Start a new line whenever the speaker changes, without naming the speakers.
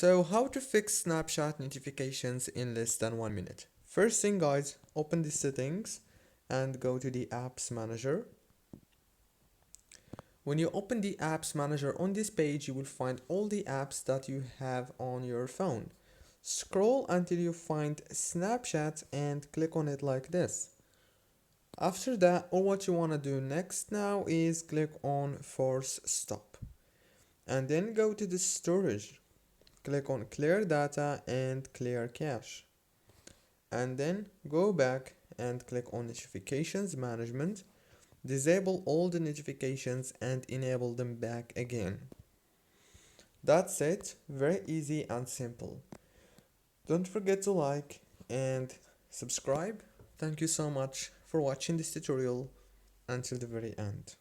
So how to fix Snapchat notifications in less than 1 minute? First thing guys, open the settings and go to the apps manager. When you open the apps manager on this page, you will find all the apps that you have on your phone. Scroll until you find Snapchat and click on it like this. After that, all what you want to do next now is click on force stop and then go to the storage. Click on clear data and clear cache, and then go back and click on notifications management. Disable all the notifications and enable them back again. That's it, very easy and simple. Don't forget to like and subscribe. Thank you so much for watching this tutorial until the very end.